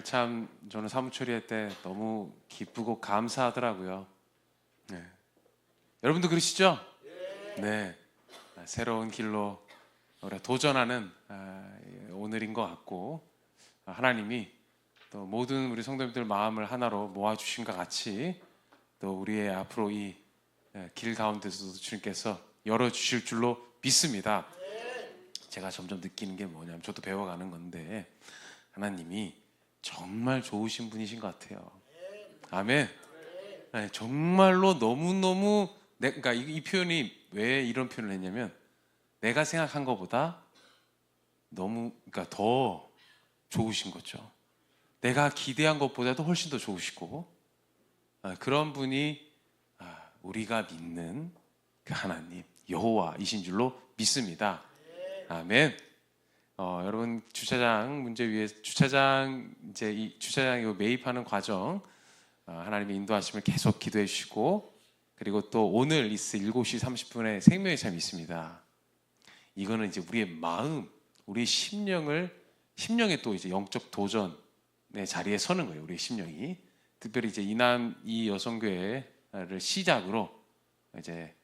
참 저는 사무 처리할 때 너무 기쁘고 감사하더라고요. 네. 여러분도 그러시죠? 네. 새로운 길로 우리가 도전하는 오늘인 것 같고, 하나님이 또 모든 우리 성도님들 마음을 하나로 모아주신 것 같이 또 우리의 앞으로 이 길 가운데서도 주님께서 열어주실 줄로 믿습니다. 제가 점점 느끼는 게 뭐냐면, 저도 배워가는 건데, 하나님이 정말 좋으신 분이신 것 같아요. 아멘. 네, 정말로 너무너무 그러니까 이 표현이 왜 이런 표현을 했냐면, 내가 생각한 것보다 너무, 그러니까 더 좋으신 거죠. 내가 기대한 것보다도 훨씬 더 좋으시고, 그런 분이 우리가 믿는 그 하나님 여호와이신 줄로 믿습니다. 아멘. 여러분, 주차장 문제 위에 주차장 이제 이 주차장에 매입하는 과정, 하나님의 인도하심을 계속 기도해 주시고, 그리고 또 오늘 있을 7시 30분에 생명의 잠이 있습니다. 이거는 이제 우리의 마음, 우리의 심령의 또 이제 영적 도전의 자리에 서는 거예요. 우리의 심령이. 특별히 이제 이 여성교회를 시작으로 이제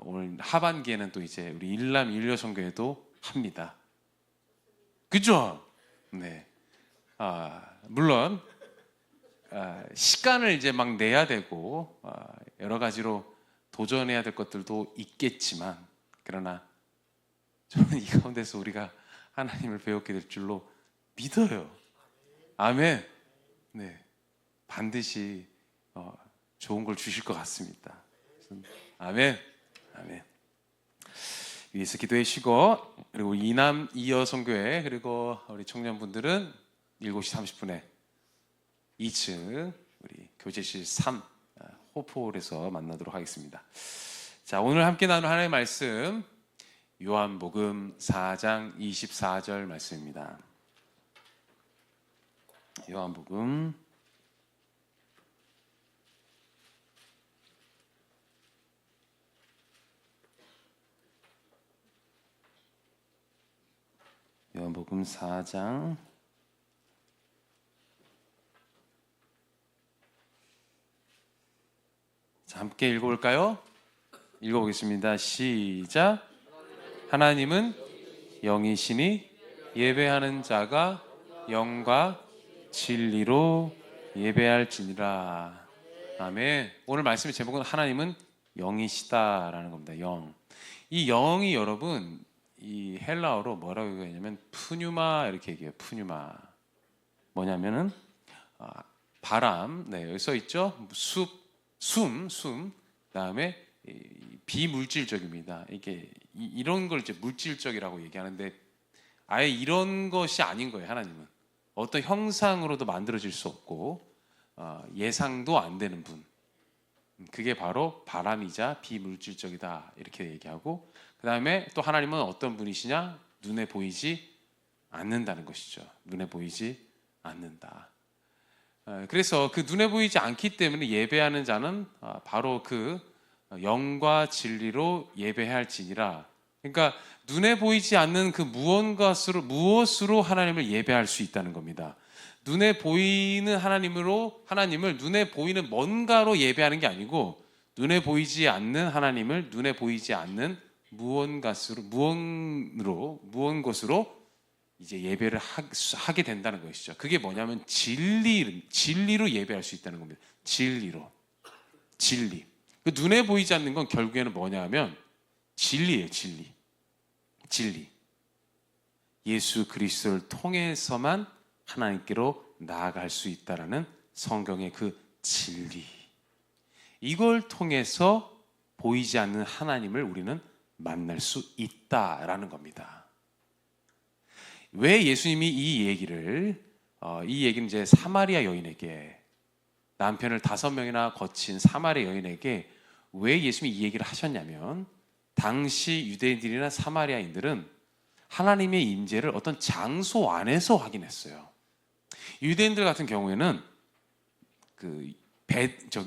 오늘 하반기에는 또 이제 우리 일남 일여성교회도 합니다. 그죠? 네. 물론 시간을 이제 막 내야 되고 여러 가지로 도전해야 될 것들도 있겠지만, 그러나 저는 이 가운데서 우리가 하나님을 배우게 될 줄로 믿어요. 아멘. 네. 반드시 좋은 걸 주실 것 같습니다. 아멘. 아멘. 위에서 기도해 주시고, 그리고 이남 이여 성교회, 그리고 우리 청년분들은 7시 30분에 2층 우리 교제실 3 호프홀에서 만나도록 하겠습니다. 자, 오늘 함께 나눌 하나님의 말씀, 요한복음 4장 24절 말씀입니다. 요한복음 4장 자, 함께 읽어볼까요? 읽어보겠습니다. 시작. 하나님은 영이시니 예배하는 자가 영과 진리로 예배할지니라. 아멘. 오늘 말씀의 제목은 하나님은 영이시다라는 겁니다. 영. 이 영이 여러분, 이 헬라어로 뭐라고 얘기하냐면 푸뉴마 이렇게 얘기해요. 푸뉴마. 뭐냐면은 바람, 네, 여기 써 있죠. 숨, 그다음에 비물질적입니다. 이게 이런 걸 이제 물질적이라고 얘기하는데, 아예 이런 것이 아닌 거예요. 하나님은 어떤 형상으로도 만들어질 수 없고 예상도 안 되는 분. 그게 바로 바람이자 비물질적이다 이렇게 얘기하고, 그 다음에 또 하나님은 어떤 분이시냐? 눈에 보이지 않는다는 것이죠. 눈에 보이지 않는다. 그래서 그 눈에 보이지 않기 때문에 예배하는 자는 바로 그 영과 진리로 예배해야 할지니라. 그러니까 눈에 보이지 않는 그 무엇으로 하나님을 예배할 수 있다는 겁니다. 눈에 보이는 하나님을 눈에 보이는 뭔가로 예배하는 게 아니고, 눈에 보이지 않는 하나님을 눈에 보이지 않는 무언것으로 이제 예배를 하게 된다는 것이죠. 그게 뭐냐면 진리로 예배할 수 있다는 겁니다. 진리. 그 눈에 보이지 않는 건 결국에는 뭐냐면 진리예요. 진리. 예수 그리스도를 통해서만 하나님께로 나아갈 수 있다라는 성경의 그 진리. 이걸 통해서 보이지 않는 하나님을 우리는 만날 수 있다라는 겁니다. 왜 예수님이 이 얘기는 이제 사마리아 여인에게, 남편을 5명이나 거친 사마리아 여인에게 왜 예수님이 이 얘기를 하셨냐면, 당시 유대인들이나 사마리아인들은 하나님의 임재를 어떤 장소 안에서 확인했어요. 유대인들 같은 경우에는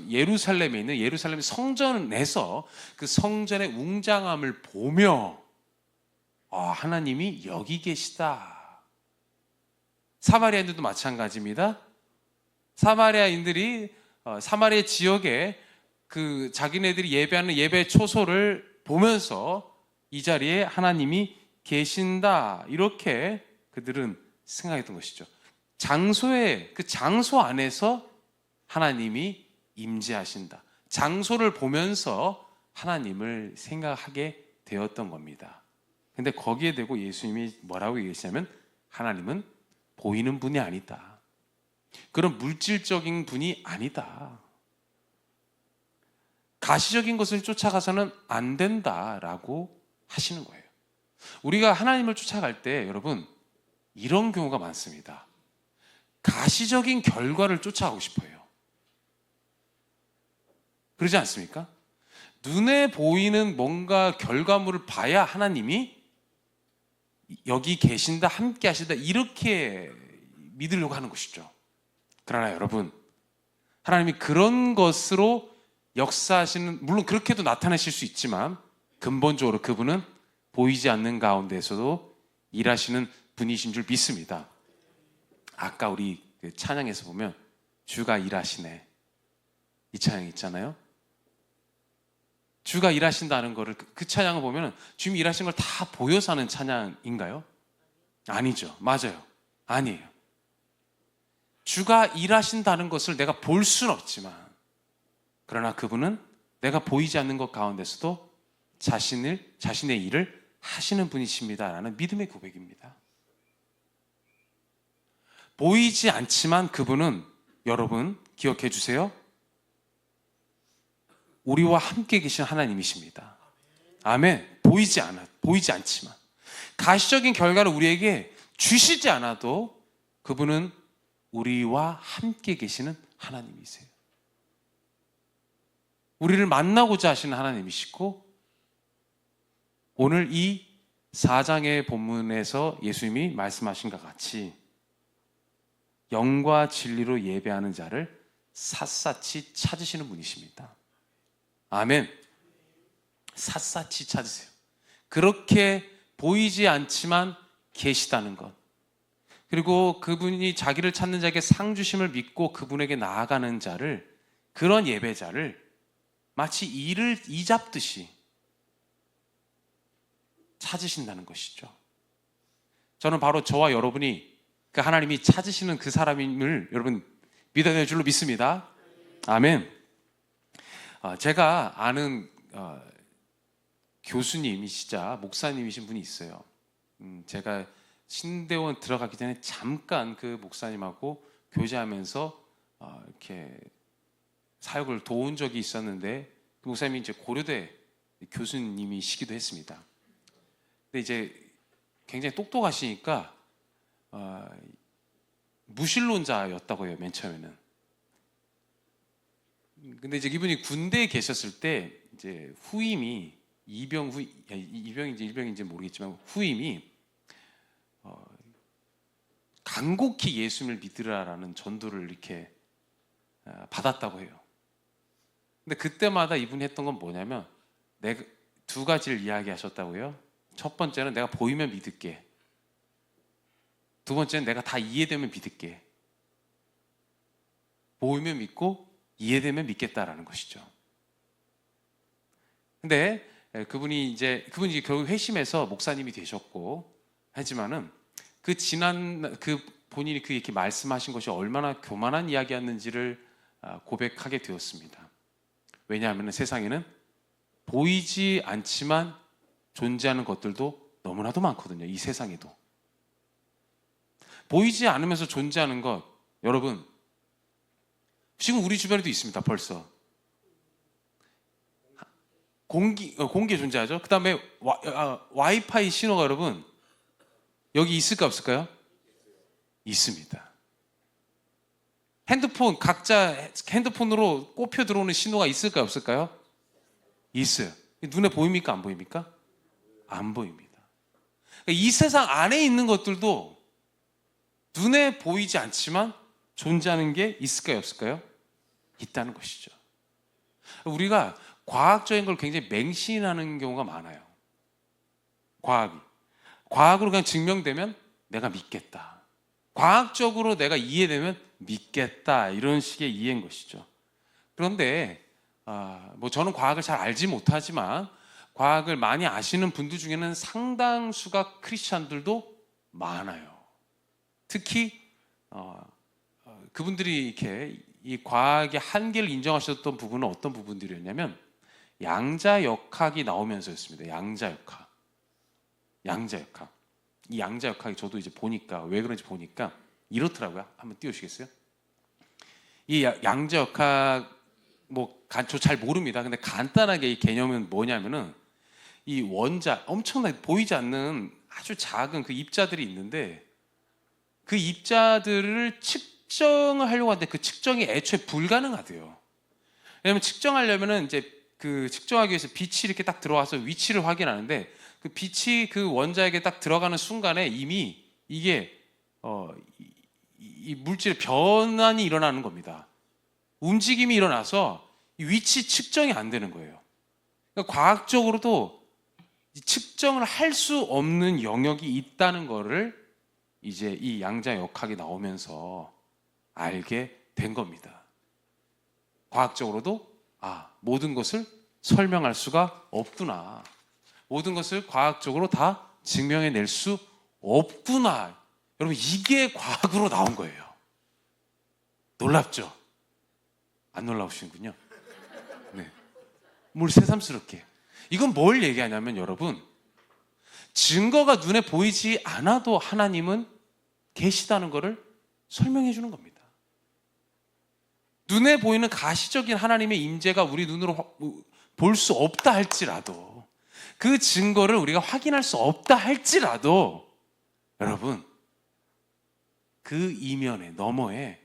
예루살렘에 있는 예루살렘 성전에서 그 성전의 웅장함을 보며 하나님이 여기 계시다 사마리아인들도 마찬가지입니다. 사마리아인들이 사마리아 지역에 그 자기네들이 예배하는 예배 초소를 보면서 이 자리에 하나님이 계신다, 이렇게 그들은 생각했던 것이죠. 그 장소 안에서 하나님이 임재하신다, 장소를 보면서 하나님을 생각하게 되었던 겁니다. 근데 거기에 대고 예수님이 뭐라고 얘기하시냐면, 하나님은 보이는 분이 아니다, 그런 물질적인 분이 아니다, 가시적인 것을 쫓아가서는 안 된다라고 하시는 거예요. 우리가 하나님을 쫓아갈 때 여러분, 이런 경우가 많습니다. 가시적인 결과를 쫓아가고 싶어요. 그러지 않습니까? 눈에 보이는 뭔가 결과물을 봐야 하나님이 여기 계신다, 함께 하신다, 이렇게 믿으려고 하는 것이죠. 그러나 여러분, 하나님이 그런 것으로 역사하시는, 물론 그렇게도 나타내실 수 있지만 근본적으로 그분은 보이지 않는 가운데서도 일하시는 분이신 줄 믿습니다. 아까 우리 찬양에서 보면 주가 일하시네, 이 찬양 있잖아요. 주가 일하신다는 거를, 그 찬양을 보면 주님이 일하신 걸 다 보여서 하는 찬양인가요? 아니죠. 맞아요. 아니에요. 주가 일하신다는 것을 내가 볼 수는 없지만, 그러나 그분은 내가 보이지 않는 것 가운데서도 자신의 일을 하시는 분이십니다라는 믿음의 고백입니다. 보이지 않지만 그분은, 여러분 기억해 주세요, 우리와 함께 계신 하나님이십니다. 아멘. 보이지 않지만, 가시적인 결과를 우리에게 주시지 않아도 그분은 우리와 함께 계시는 하나님이세요. 우리를 만나고자 하시는 하나님이시고, 오늘 이 4장의 본문에서 예수님이 말씀하신 것 같이 영과 진리로 예배하는 자를 샅샅이 찾으시는 분이십니다. 아멘. 샅샅이 찾으세요. 그렇게 보이지 않지만 계시다는 것, 그리고 그분이 자기를 찾는 자에게 상 주심을 믿고 그분에게 나아가는 자를, 그런 예배자를 마치 이를 이잡듯이 찾으신다는 것이죠. 저는 바로 저와 여러분이 그 하나님이 찾으시는 그 사람임을 여러분 믿어야 될 줄로 믿습니다. 아멘. 제가 아는 교수님이시자 목사님이신 분이 있어요. 제가 신대원 들어가기 전에 잠깐 그 목사님하고 교제하면서 이렇게 사역을 도운 적이 있었는데, 그 목사님이 이제 고려대 교수님이시기도 했습니다. 근데 이제 굉장히 똑똑하시니까 무신론자였다고 해요, 맨 처음에는. 근데 이제 이분이 군대에 계셨을 때 이제 후임이 일병인지 모르겠지만 후임이 간곡히 예수님을 믿으라라는 전도를 이렇게 받았다고 해요. 근데 그때마다 이분이 했던 건 뭐냐면, 내가 두 가지를 이야기하셨다고요. 첫 번째는 내가 보이면 믿을게. 두 번째는 내가 다 이해되면 믿을게. 보이면 믿고 이해되면 믿겠다라는 것이죠. 근데 그분이 결국 회심해서 목사님이 되셨고, 하지만은 그 본인이 이렇게 말씀하신 것이 얼마나 교만한 이야기였는지를 고백하게 되었습니다. 왜냐하면 세상에는 보이지 않지만 존재하는 것들도 너무나도 많거든요. 이 세상에도 보이지 않으면서 존재하는 것, 여러분 지금 우리 주변에도 있습니다. 벌써 공기에 존재하죠. 그 다음에 와이파이 신호가 여러분 여기 있을까 없을까요? 있습니다. 각자 핸드폰으로 꼽혀 들어오는 신호가 있을까요 없을까요? 있어요. 눈에 보입니까 안 보입니까? 안 보입니다. 이 세상 안에 있는 것들도 눈에 보이지 않지만 존재하는 게 있을까요 없을까요? 있다는 것이죠. 우리가 과학적인 걸 굉장히 맹신하는 경우가 많아요. 과학으로 그냥 증명되면 내가 믿겠다. 과학적으로 내가 이해되면 믿겠다, 이런 식의 이해인 것이죠. 그런데 뭐 저는 과학을 잘 알지 못하지만 과학을 많이 아시는 분들 중에는 상당수가 크리스찬들도 많아요. 특히 그분들이 이렇게 이 과학의 한계를 인정하셨던 부분은 어떤 부분들이었냐면 양자역학이 나오면서였습니다. 양자역학. 이 양자역학이 저도 이제 보니까 왜 그런지 보니까 이렇더라고요. 한번 띄워주시겠어요? 이 양자역학 저 잘 모릅니다. 근데 간단하게 이 개념은 뭐냐면은 이 원자, 엄청나게 보이지 않는 아주 작은 그 입자들이 있는데 그 입자들을 측정을 하려고 하는데 그 측정이 애초에 불가능하대요. 왜냐면 측정하려면은 이제 그 측정하기 위해서 빛이 이렇게 딱 들어와서 위치를 확인하는데 그 빛이 그 원자에게 딱 들어가는 순간에 이미 이게 이 물질의 변환이 일어나는 겁니다. 움직임이 일어나서 이 위치 측정이 안 되는 거예요. 그러니까 과학적으로도 측정을 할 수 없는 영역이 있다는 거를 이제 이 양자역학이 나오면서 알게 된 겁니다. 과학적으로도 모든 것을 설명할 수가 없구나. 모든 것을 과학적으로 다 증명해낼 수 없구나. 여러분, 이게 과학으로 나온 거예요. 놀랍죠? 안 놀라우시는군요. 네. 뭘 새삼스럽게. 이건 뭘 얘기하냐면 여러분, 증거가 눈에 보이지 않아도 하나님은 계시다는 것을 설명해 주는 겁니다. 눈에 보이는 가시적인 하나님의 임재가 우리 눈으로 볼 수 없다 할지라도, 그 증거를 우리가 확인할 수 없다 할지라도, 여러분, 그 이면에, 너머에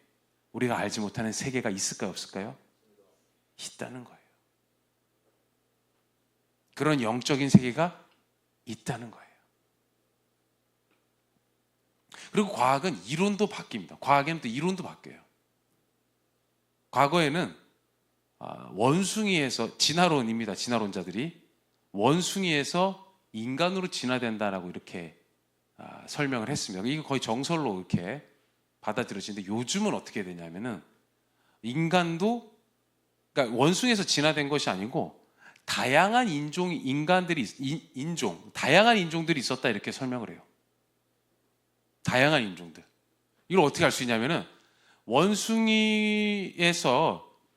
우리가 알지 못하는 세계가 있을까요, 없을까요? 있다는 거예요. 그런 영적인 세계가 있다는 거예요. 그리고 과학은 이론도 바뀝니다. 과학에는 또 이론도 바뀌어요. 과거에는 원숭이에서, 진화론입니다. 진화론자들이 원숭이에서 인간으로 진화된다라고 이렇게 설명을 했습니다. 이거 거의 정설로 이렇게 받아들여지는데, 요즘은 어떻게 되냐면은 인간도, 그러니까 원숭이에서 진화된 것이 아니고 다양한 다양한 인종들이 있었다, 이렇게 설명을 해요. 다양한 인종들. 이걸 어떻게 알 수 있냐면은 그러니까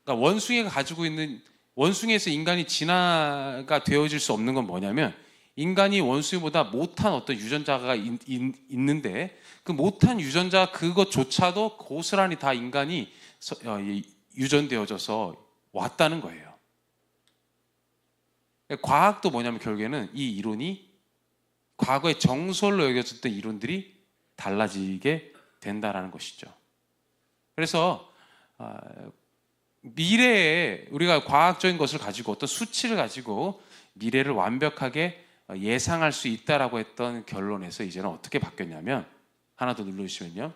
원숭이가 가지고 있는, 원숭이에서 인간이 진화가 되어질 수 없는 건 뭐냐면, 인간이 원숭이보다 못한 어떤 유전자가 있는데 그 못한 유전자 그것조차도 고스란히 다 인간이 유전되어져서 왔다는 거예요. 과학도 뭐냐면 결국에는 이 이론이 과거의 정설로 여겨졌던 이론들이 달라지게 된다라는 것이죠. 그래서 미래에 우리가 과학적인 것을 가지고, 어떤 수치를 가지고 미래를 완벽하게 예상할 수 있다라고 했던 결론에서 이제는 어떻게 바뀌었냐면, 하나 더 눌러주시면요,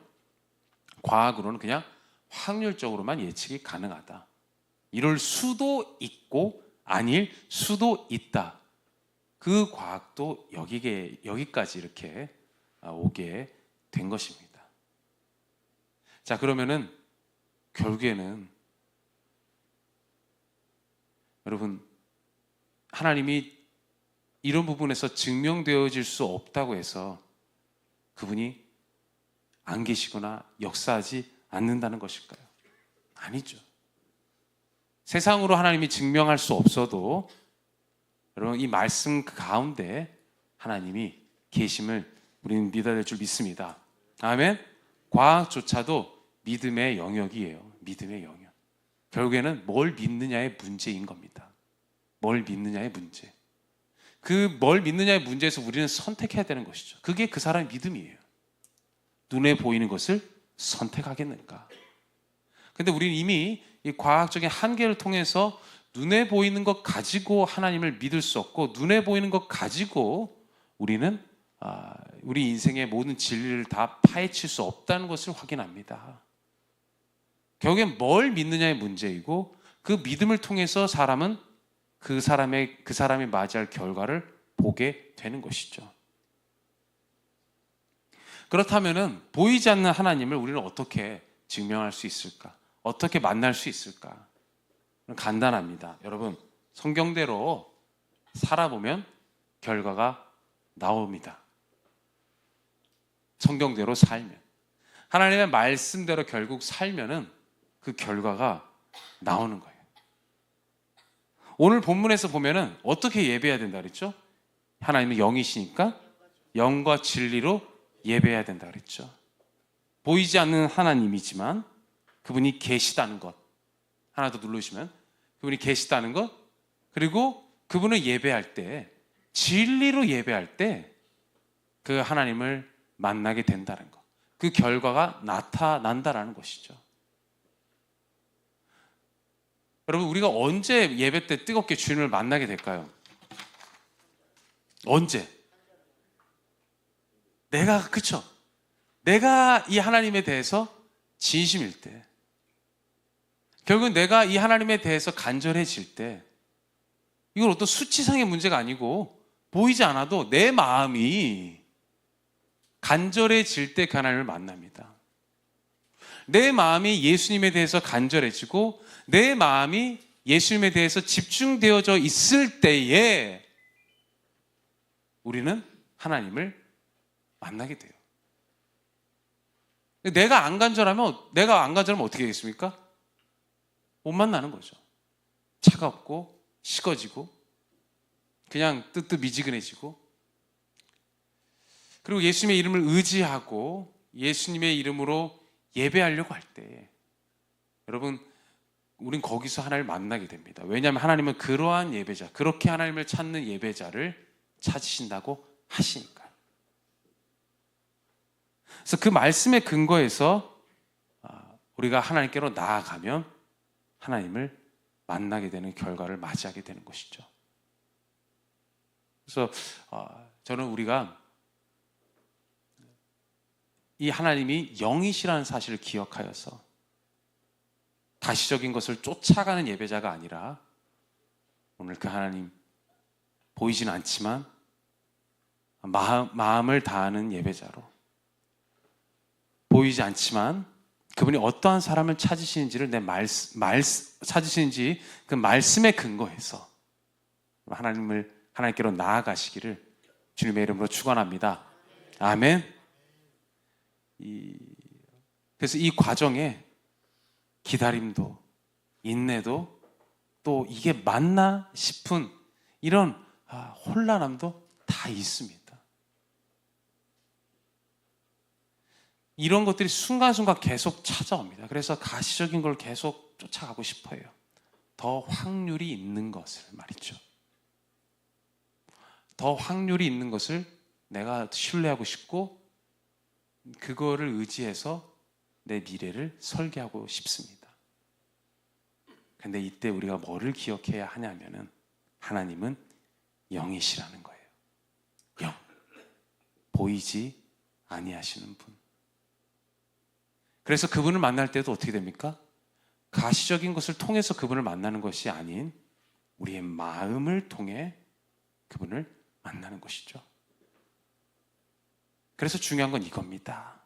과학으로는 그냥 확률적으로만 예측이 가능하다. 이럴 수도 있고 아닐 수도 있다. 그 과학도 여기까지 이렇게 오게 된 것입니다. 자, 그러면은 결국에는 여러분, 하나님이 이런 부분에서 증명되어질 수 없다고 해서 그분이 안 계시거나 역사하지 않는다는 것일까요? 아니죠. 세상으로 하나님이 증명할 수 없어도 여러분, 이 말씀 가운데 하나님이 계심을 우리는 믿어야 될 줄 믿습니다. 아멘. 과학조차도 믿음의 영역이에요. 믿음의 영역. 결국에는 뭘 믿느냐의 문제인 겁니다. 뭘 믿느냐의 문제. 그 뭘 믿느냐의 문제에서 우리는 선택해야 되는 것이죠. 그게 그 사람의 믿음이에요. 눈에 보이는 것을 선택하겠는가? 근데 우리는 이미 이 과학적인 한계를 통해서 눈에 보이는 것 가지고 하나님을 믿을 수 없고, 눈에 보이는 것 가지고 우리는 우리 인생의 모든 진리를 다 파헤칠 수 없다는 것을 확인합니다. 결국엔 뭘 믿느냐의 문제이고, 그 믿음을 통해서 사람은 그 사람이 맞이할 결과를 보게 되는 것이죠. 그렇다면은 보이지 않는 하나님을 우리는 어떻게 증명할 수 있을까? 어떻게 만날 수 있을까? 간단합니다. 여러분, 성경대로 살아보면 결과가 나옵니다. 성경대로 살면, 하나님의 말씀대로 결국 살면은 그 결과가 나오는 거예요. 오늘 본문에서 보면은 어떻게 예배해야 된다 그랬죠? 하나님은 영이시니까 영과 진리로 예배해야 된다 그랬죠. 보이지 않는 하나님이지만 그분이 계시다는 것, 하나 더 누르시면 그분이 계시다는 것, 그리고 그분을 예배할 때, 진리로 예배할 때 그 하나님을 만나게 된다는 것, 그 결과가 나타난다라는 것이죠. 여러분, 우리가 언제 예배 때 뜨겁게 주님을 만나게 될까요? 언제? 그쵸? 내가 이 하나님에 대해서 진심일 때, 결국 내가 이 하나님에 대해서 간절해질 때, 이건 어떤 수치상의 문제가 아니고 보이지 않아도 내 마음이 간절해질 때 그 하나님을 만납니다. 내 마음이 예수님에 대해서 간절해지고 내 마음이 예수님에 대해서 집중되어져 있을 때에 우리는 하나님을 만나게 돼요. 내가 안 간절하면 어떻게 되겠습니까? 못 만나는 거죠. 차갑고 식어지고 그냥 뜨뜻미지근해지고, 그리고 예수님의 이름을 의지하고 예수님의 이름으로 예배하려고 할 때 여러분, 우린 거기서 하나님을 만나게 됩니다. 왜냐하면 하나님은 그러한 예배자, 그렇게 하나님을 찾는 예배자를 찾으신다고 하시니까요. 그래서 그 말씀의 근거에서 우리가 하나님께로 나아가면 하나님을 만나게 되는 결과를 맞이하게 되는 것이죠. 그래서 저는 우리가 이 하나님이 영이시라는 사실을 기억하여서 가시적인 것을 쫓아가는 예배자가 아니라 오늘 그 하나님 보이진 않지만 마음을 다하는 예배자로, 보이지 않지만 그분이 어떠한 사람을 찾으시는지를 찾으시는지 그 말씀에 근거해서 하나님께로 나아가시기를 주님의 이름으로 축원합니다. 아멘. 그래서 이 과정에 기다림도, 인내도, 또 이게 맞나 싶은 이런 혼란함도 다 있습니다. 이런 것들이 순간순간 계속 찾아옵니다. 그래서 가시적인 걸 계속 쫓아가고 싶어요. 더 확률이 있는 것을 말이죠. 더 확률이 있는 것을 내가 신뢰하고 싶고 그거를 의지해서 내 미래를 설계하고 싶습니다. 근데 이때 우리가 뭐를 기억해야 하냐면은 하나님은 영이시라는 거예요. 영. 보이지 아니하시는 분. 그래서 그분을 만날 때도 어떻게 됩니까? 가시적인 것을 통해서 그분을 만나는 것이 아닌 우리의 마음을 통해 그분을 만나는 것이죠. 그래서 중요한 건 이겁니다.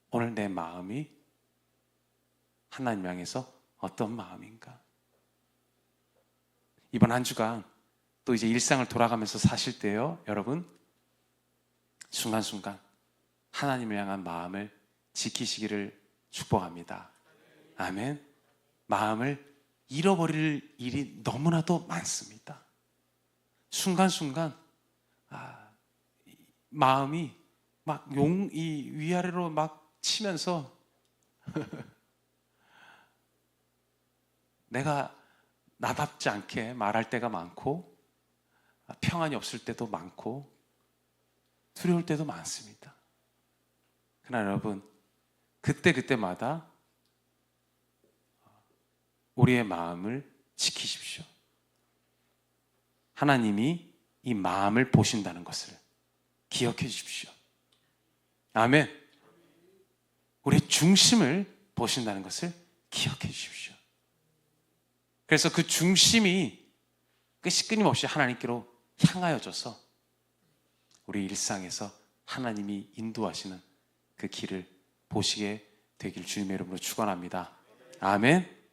오늘 내 마음이 하나님 향해서 어떤 마음인가? 이번 한 주간 또 이제 일상을 돌아가면서 사실 때요, 여러분, 순간순간 하나님을 향한 마음을 지키시기를 축복합니다. 아멘. 마음을 잃어버릴 일이 너무나도 많습니다. 순간순간 마음이 막 이 위아래로 막 치면서 내가 나답지 않게 말할 때가 많고 평안이 없을 때도 많고 두려울 때도 많습니다. 그러나 여러분, 그때마다 우리의 마음을 지키십시오. 하나님이 이 마음을 보신다는 것을 기억해 주십시오. 아멘. 우리의 중심을 보신다는 것을 기억해 주십시오. 그래서 그 중심이 끊임없이 하나님께로 향하여져서 우리 일상에서 하나님이 인도하시는 그 길을 보시게 되길 주님의 이름으로 축원합니다. 아멘.